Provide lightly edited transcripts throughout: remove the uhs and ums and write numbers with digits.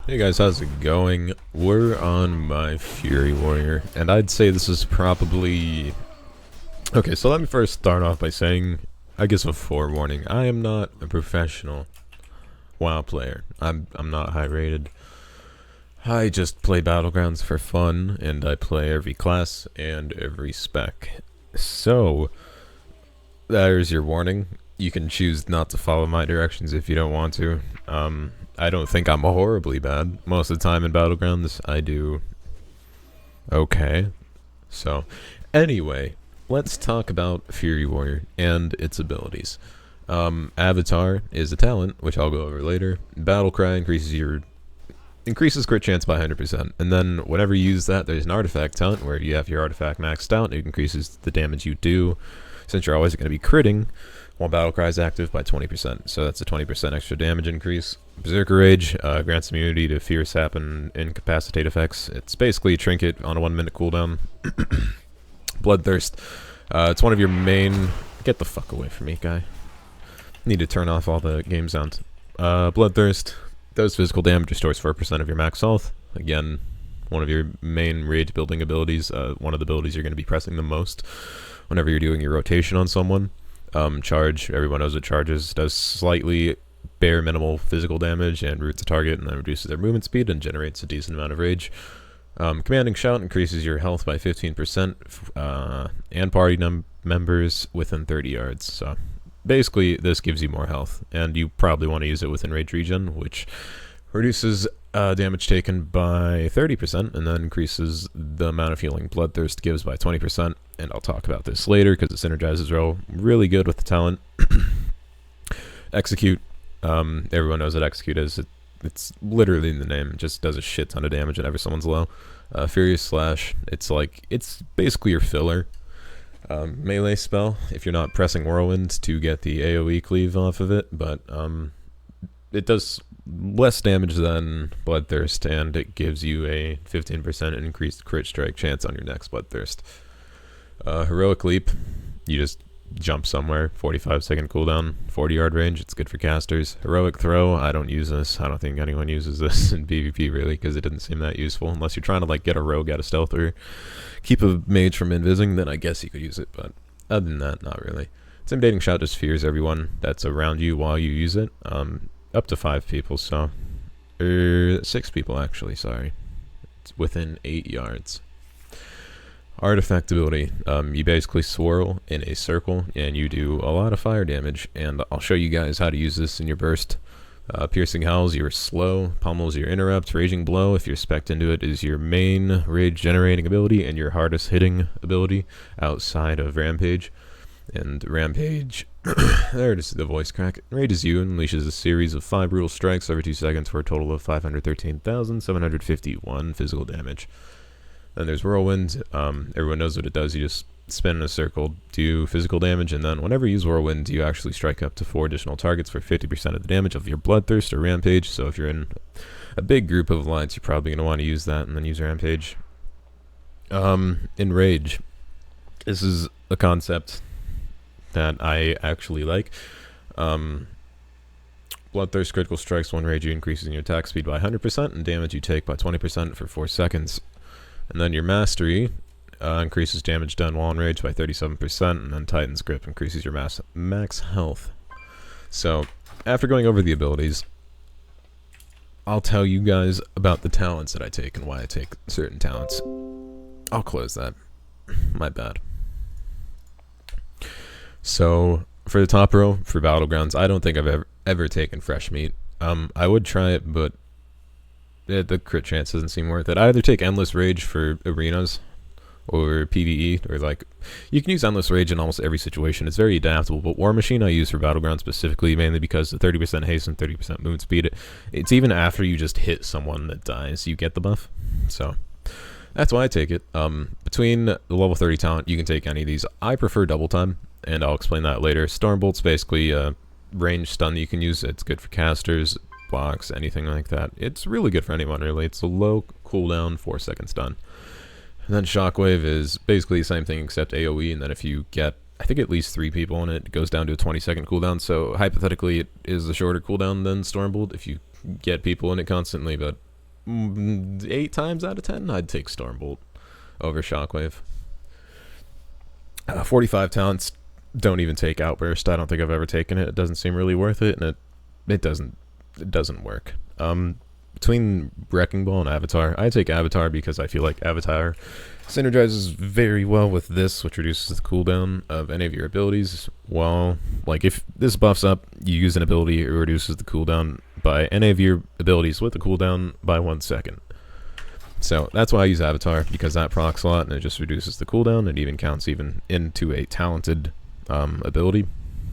Hey guys, how's it going? We're on my Fury Warrior, and I'd say this is probably... Okay, so let me first start off by saying, I guess a forewarning, I am not a professional WoW player. I'm not high rated. I just play Battlegrounds for fun, and I play every class and every spec. So, there's your warning. You can choose not to follow my directions if you don't want to. I don't think I'm horribly bad. Most of the time in Battlegrounds, I do okay. So, anyway, let's talk about Fury Warrior and its abilities. Avatar is a talent, which I'll go over later. Battle Cry increases crit chance by 100%. And then whenever you use that, there's an artifact talent where you have your artifact maxed out. It increases the damage you do, since you're always going to be critting, while Battle Cry is active by 20%. So that's a 20% extra damage increase. Berserker Rage grants immunity to Fear, Sap, and Incapacitate effects. It's basically a trinket on a 1 minute cooldown. Bloodthirst. It's one of your main... Get the fuck away from me, guy. Need to turn off all the game sounds. Bloodthirst does physical damage, restores 4% of your max health. Again, one of your main rage building abilities. One of the abilities you're going to be pressing the most whenever you're doing your rotation on someone. Charge, everyone knows what charges, does slightly bare minimal physical damage and roots a target and then reduces their movement speed and generates a decent amount of rage. Commanding Shout increases your health by 15% and party members within 30 yards. So basically this gives you more health, and you probably want to use it within rage regen, which reduces damage taken by 30% and then increases the amount of healing Bloodthirst gives by 20%. And I'll talk about this later because it synergizes really good with the talent. Execute. Everyone knows what Execute is. It's literally in the name. It just does a shit ton of damage whenever someone's low. Furious Slash. It's basically your filler melee spell if you're not pressing Whirlwind to get the AoE cleave off of it. But it does less damage than Bloodthirst, and it gives you a 15% increased crit strike chance on your next Bloodthirst. Heroic Leap, you just jump somewhere, 45-second cooldown, 40-yard range, it's good for casters. Heroic Throw, I don't use this. I don't think anyone uses this in PvP, really, because it doesn't seem that useful. Unless you're trying to, get a rogue out of stealth or keep a mage from invising, then I guess you could use it, but other than that, not really. Intimidating Shout just fears everyone that's around you while you use it. Up to 5 people, so... 6 people, actually, sorry. It's within 8 yards. Artifact ability, you basically swirl in a circle and you do a lot of fire damage, and I'll show you guys how to use this in your burst. Piercing Howls, your slow, Pummels, your interrupt, Raging Blow, if you're spec'd into it, is your main rage generating ability and your hardest hitting ability outside of Rampage. And Rampage, there it is, the voice crack. Rages you and unleashes a series of 5 brutal strikes every 2 seconds for a total of 513,751 physical damage. Then there's Whirlwind. Everyone knows what it does. You just spin in a circle, do physical damage, and then whenever you use Whirlwind, you actually strike up to 4 additional targets for 50% of the damage of your Bloodthirst or Rampage. So if you're in a big group of alliance, you're probably going to want to use that and then use Rampage. In Rage, this is a concept that I actually like. Bloodthirst critical strikes one rage you, increasing your attack speed by 100% and damage you take by 20% for 4 seconds. And then your Mastery increases damage done while in rage by 37%, and then Titan's Grip increases your max health. So, after going over the abilities, I'll tell you guys about the talents that I take and why I take certain talents. I'll close that. My bad. So, for the top row, for Battlegrounds, I don't think I've ever taken Fresh Meat. I would try it, but the crit chance doesn't seem worth it. I either take Endless Rage for arenas or PvE, or you can use Endless Rage in almost every situation. It's very adaptable, but War Machine I use for Battlegrounds specifically, mainly because the 30% haste and 30% movement speed, it's even after you just hit someone that dies, you get the buff. So, that's why I take it. Between the level 30 talent, you can take any of these. I prefer Double Time, and I'll explain that later. Stormbolt's basically a range stun that you can use. It's good for casters, blocks, anything like that. It's really good for anyone, really. It's a low cooldown, 4-second stun. And then Shockwave is basically the same thing except AoE, and then if you get, I think, at least 3 people in it, it goes down to a 20-second cooldown. So hypothetically, it is a shorter cooldown than Stormbolt if you get people in it constantly, but 8 times out of 10, I'd take Stormbolt over Shockwave. 45 talents, don't even take Outburst. I don't think I've ever taken it. It doesn't seem really worth it, and it doesn't work. Between Wrecking Ball and Avatar, I take Avatar because I feel like Avatar synergizes very well with this, which reduces the cooldown of any of your abilities. While, like, if this buffs up, you use an ability, it reduces the cooldown by any of your abilities with a cooldown by 1 second. So that's why I use Avatar, because that procs a lot, and it just reduces the cooldown. It even counts even into a talented ability.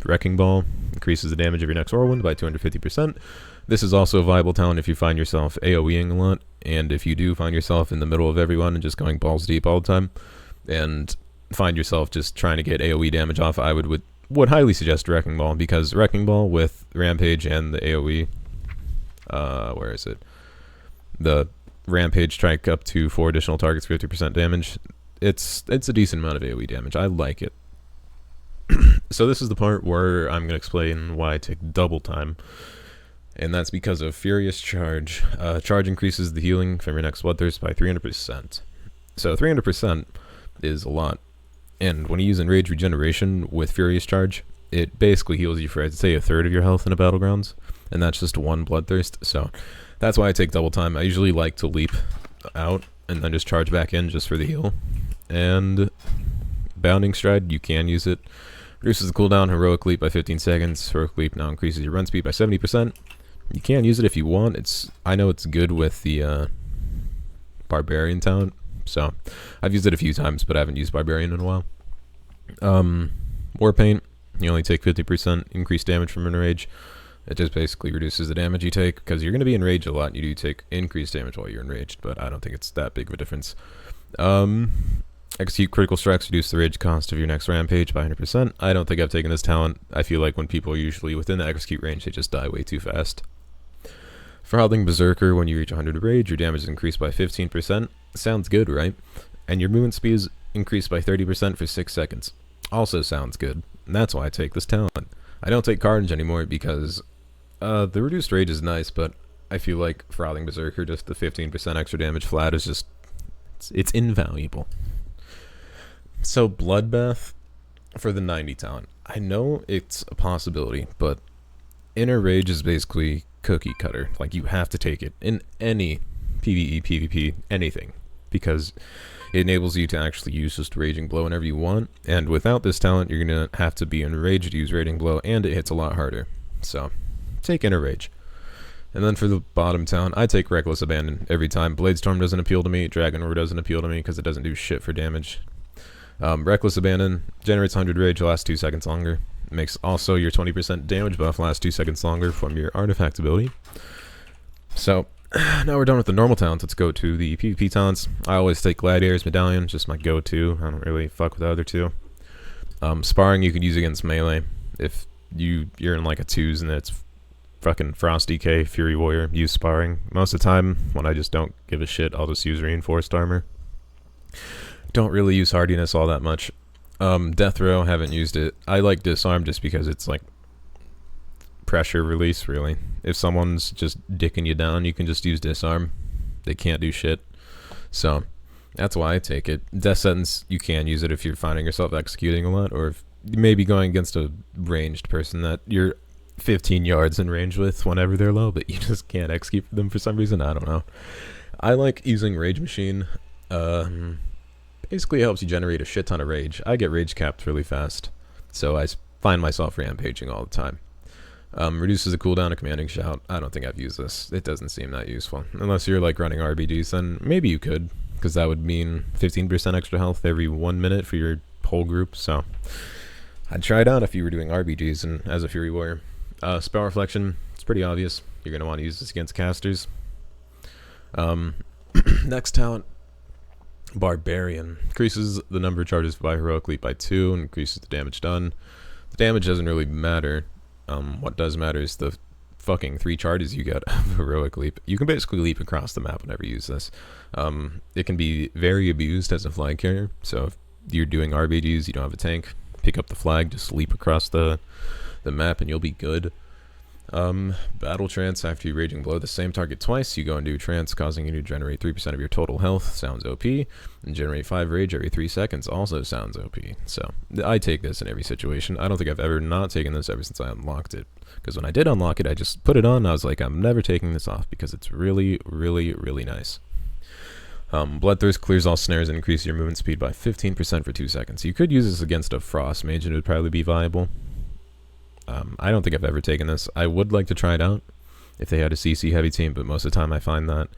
Wrecking Ball increases the damage of your next Whirlwind by 250%. This is also a viable talent if you find yourself AoEing a lot, and if you do find yourself in the middle of everyone and just going balls deep all the time, and find yourself just trying to get AoE damage off, I would highly suggest Wrecking Ball, because Wrecking Ball with Rampage and the AoE, where is it? The Rampage strike up to 4 additional targets, 50% damage. It's a decent amount of AoE damage. I like it. So this is the part where I'm going to explain why I take double time. And that's because of Furious Charge. Charge increases the healing from your next Bloodthirst by 300%. So 300% is a lot. And when you use Enrage Regeneration with Furious Charge, it basically heals you for, I'd say, a third of your health in a Battlegrounds. And that's just 1 Bloodthirst. So that's why I take double time. I usually like to leap out and then just charge back in just for the heal. And Bounding Stride, you can use it. Reduces the cooldown, Heroic Leap by 15 seconds. Heroic Leap now increases your run speed by 70%. You can use it if you want. I know it's good with the Barbarian talent, so I've used it a few times, but I haven't used Barbarian in a while. Warpaint, you only take 50% increased damage from Enrage. It just basically reduces the damage you take, because you're going to be enraged a lot, and you do take increased damage while you're enraged, but I don't think it's that big of a difference. Execute Critical Strikes, reduce the rage cost of your next Rampage by 100%. I don't think I've taken this talent. I feel like when people are usually within the execute range, they just die way too fast. Frotling Berserker, when you reach 100 rage, your damage is increased by 15%. Sounds good, right? And your movement speed is increased by 30% for 6 seconds. Also sounds good. And that's why I take this talent. I don't take Carnage anymore because the reduced rage is nice, but I feel like Frotling Berserker, just the 15% extra damage flat, is just... it's invaluable. So Bloodbath for the 90 talent. I know it's a possibility, but Inner Rage is basically cookie cutter. Like, you have to take it in any PvE, PvP, anything, because it enables you to actually use just Raging Blow whenever you want, and without this talent, you're going to have to be enraged to use Raging Blow, and it hits a lot harder. So, take Inner Rage. And then for the bottom talent, I take Reckless Abandon every time. Bladestorm doesn't appeal to me, Dragon Roar doesn't appeal to me, because it doesn't do shit for damage. Reckless Abandon generates 100 rage, lasts 2 seconds longer. Makes also your 20% damage buff last 2 seconds longer from your artifact ability. So, now we're done with the normal talents. Let's go to the PvP talents. I always take Gladiator's Medallion, just my go-to. I don't really fuck with the other two. Sparring you can use against melee. If you're in like a 2s and it's fucking Frost DK, Fury Warrior, use Sparring. Most of the time, when I just don't give a shit, I'll just use Reinforced Armor. Don't really use Hardiness all that much. Death Row, haven't used it. I like Disarm just because it's like pressure release, really. If someone's just dicking you down, you can just use Disarm. They can't do shit. So, that's why I take it. Death Sentence, you can use it if you're finding yourself executing a lot, or if you may be going against a ranged person that you're 15 yards in range with whenever they're low, but you just can't execute them for some reason. I don't know. I like using Rage Machine. Basically helps you generate a shit ton of rage. I get rage capped really fast, so I find myself rampaging all the time. Reduces the cooldown of Commanding Shout. I don't think I've used this. It doesn't seem that useful. Unless you're like running RBGs, then maybe you could, because that would mean 15% extra health every 1 minute for your whole group, so I'd try it out if you were doing RBGs and as a Fury Warrior. Spell Reflection, it's pretty obvious. You're going to want to use this against casters. Next talent, Barbarian. Increases the number of charges by Heroic Leap by 2 and increases the damage done. The damage doesn't really matter. What does matter is the fucking 3 charges you get of Heroic Leap. You can basically leap across the map whenever you use this. It can be very abused as a flag carrier, so if you're doing RBGs, you don't have a tank, pick up the flag, just leap across the map and you'll be good. Battle Trance. After you Raging Blow the same target twice, you go into Trance, causing you to generate 3% of your total health. Sounds OP. And generate 5 Rage every 3 seconds. Also sounds OP. So, I take this in every situation. I don't think I've ever not taken this ever since I unlocked it. Because when I did unlock it, I just put it on, and I was like, I'm never taking this off, because it's really, really, really nice. Bloodthirst clears all snares and increases your movement speed by 15% for 2 seconds. You could use this against a Frost Mage, and it would probably be viable. I don't think I've ever taken this. I would like to try it out if they had a CC heavy team, but most of the time I find that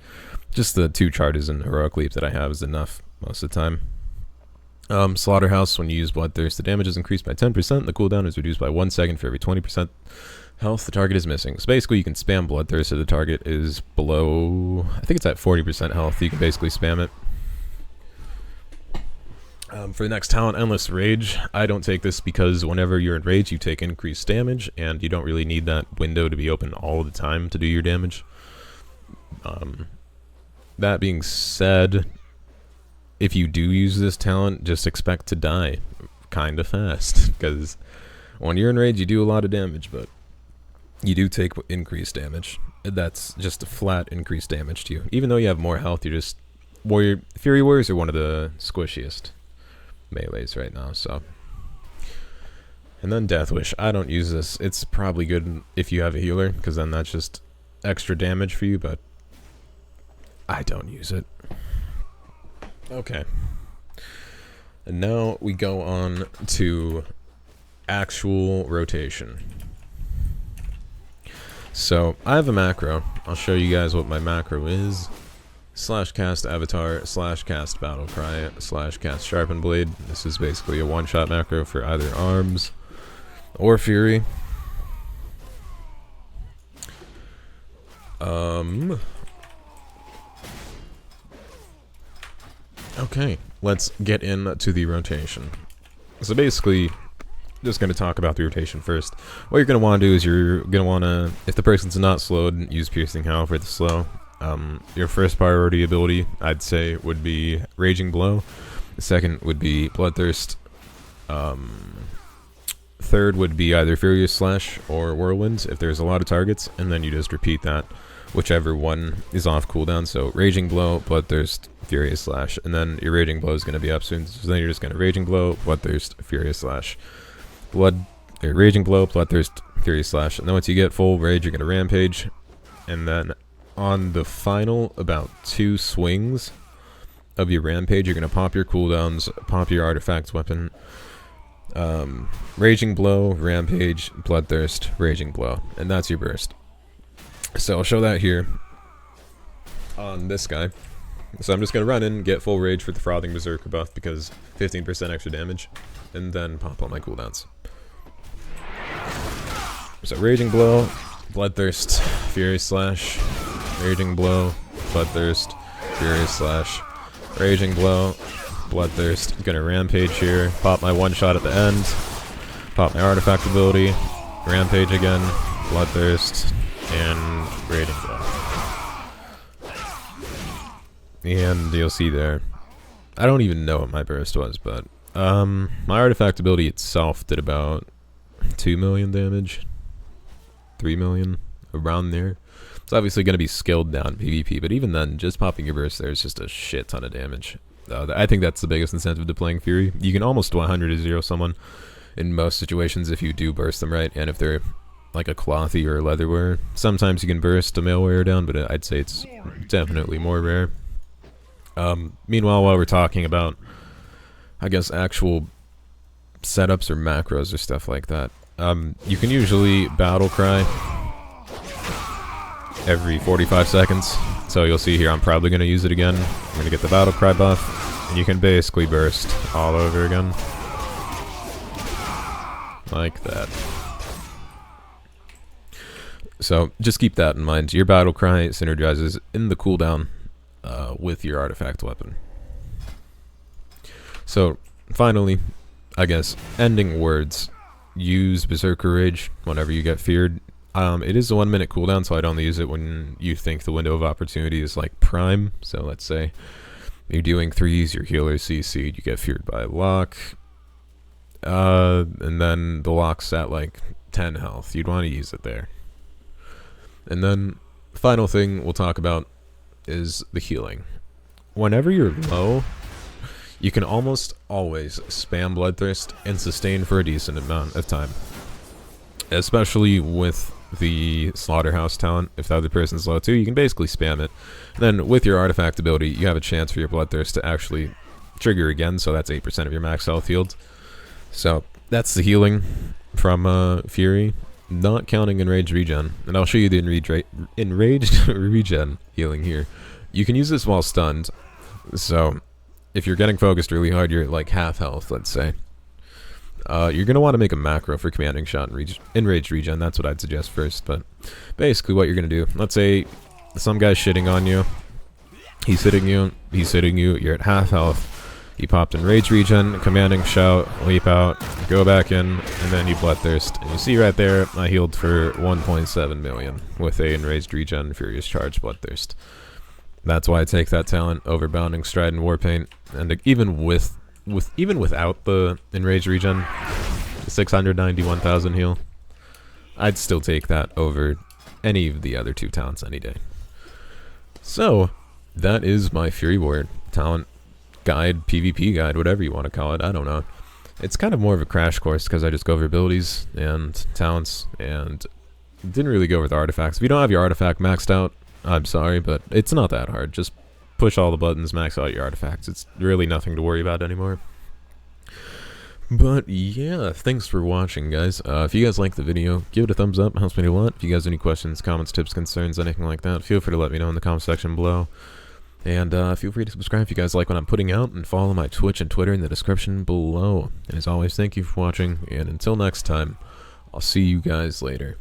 just the 2 charges and Heroic Leap that I have is enough most of the time. Slaughterhouse, when you use Bloodthirst, the damage is increased by 10%, the cooldown is reduced by 1 second for every 20% health the target is missing. So basically you can spam Bloodthirst if the target is below, I think it's at 40% health, you can basically spam it. For the next talent, Endless Rage, I don't take this because whenever you're in Rage, you take increased damage, and you don't really need that window to be open all the time to do your damage. That being said, if you do use this talent, just expect to die kinda fast, because when you're in Rage, you do a lot of damage, but you do take increased damage. That's just a flat increased damage to you. Even though you have more health, you're just... Fury Warriors are one of the squishiest melees right now, so. And then Death Wish. I don't use this. It's probably good if you have a healer, because then that's just extra damage for you, but I don't use it. Okay. And now we go on to actual rotation. So, I have a macro. I'll show you guys what my macro is. /cast Avatar, /cast Battlecry, /cast Sharpened Blade. This is basically a one-shot macro for either Arms or Fury. Okay, let's get into the rotation. So basically, just going to talk about the rotation first. What you're going to want to do is you're going to want to, if the person's not slowed, use Piercing Howl for the slow. Your first priority ability, I'd say, would be Raging Blow. The second would be Bloodthirst. Third would be either Furious Slash or Whirlwind if there's a lot of targets, and then you just repeat that, whichever one is off cooldown. So Raging Blow, Bloodthirst, Furious Slash, and then your Raging Blow is going to be up soon, so then you're just going to Raging Blow, Bloodthirst, Furious Slash. Raging Blow, Bloodthirst, Furious Slash, and then once you get full Rage, you're going to Rampage, and then on the final about 2 swings of your Rampage, you're going to pop your cooldowns, pop your Artifact Weapon, Raging Blow, Rampage, Bloodthirst, Raging Blow, and that's your burst. So I'll show that here on this guy. So I'm just going to run in, get full Rage for the Frothing Berserker buff because 15% extra damage, and then pop all my cooldowns. So Raging Blow, Bloodthirst, Furious Slash, Raging Blow, Bloodthirst, Furious Slash, Raging Blow, Bloodthirst. Gonna Rampage here, pop my one shot at the end, pop my Artifact ability, Rampage again, Bloodthirst, and Raging Blow. And you'll see there, I don't even know what my burst was, but my Artifact ability itself did about 2 million damage, 3 million, around there. It's obviously going to be scaled down PvP, but even then, just popping your burst there is just a shit ton of damage. I think that's the biggest incentive to playing Fury. You can almost 100 to 0 someone in most situations if you do burst them right, and if they're like a clothy or a leather wearer. Sometimes you can burst a mail wearer down, but I'd say it's definitely more rare. Meanwhile, while we're talking about, I guess, actual setups or macros or stuff like that, you can usually battle cry every 45 seconds. So you'll see here I'm probably going to use it again. I'm going to get the battle cry buff, and you can basically burst all over again. Like that. So just keep that in mind. Your battle cry synergizes in the cooldown with your artifact weapon. So finally, I guess, ending words. Use Berserker Rage whenever you get feared. It is a 1 minute cooldown, so I'd only use it when you think the window of opportunity is like prime. So let's say you're doing 3s, your healer CC'd, you get feared by a lock, and then the lock's at like 10 health. You'd want to use it there. And then, final thing we'll talk about is the healing. Whenever you're low, you can almost always spam Bloodthirst and sustain for a decent amount of time. Especially with the Slaughterhouse talent. If the other person's low too, you can basically spam it. And then with your artifact ability, you have a chance for your Bloodthirst to actually trigger again, so that's 8% of your max health healed. So that's the healing from Fury, not counting Enraged Regen. And I'll show you the Enraged Regen healing here. You can use this while stunned, so if you're getting focused really hard, you're at like half health, let's say. You're going to want to make a macro for Commanding Shot and Enraged Regen. That's what I'd suggest first. But basically what you're going to do, let's say some guy's shitting on you. He's hitting you. You're at half health. You popped Enraged Regen, Commanding Shout, leap out, go back in, and then you Bloodthirst. And you see right there, I healed for 1.7 million with a Enraged Regen, Furious Charge, Bloodthirst. That's why I take that talent over Bounding Stride and Warpaint. And even without the Enraged Regen, 691,000 heal, I'd still take that over any of the other two talents any day. So, that is my Fury Warrior talent guide, PvP guide, whatever you want to call it, I don't know. It's kind of more of a crash course because I just go over abilities and talents and didn't really go over the artifacts. If you don't have your artifact maxed out, I'm sorry, but it's not that hard. Just push all the buttons, max out your artifacts. It's really nothing to worry about anymore. But yeah, thanks for watching, guys. If you guys like the video, give it a thumbs up. It helps me a lot. If you guys have any questions, comments, tips, concerns, anything like that, feel free to let me know in the comment section below. And feel free to subscribe if you guys like what I'm putting out, and follow my Twitch and Twitter in the description below. And as always, thank you for watching, and until next time, I'll see you guys later.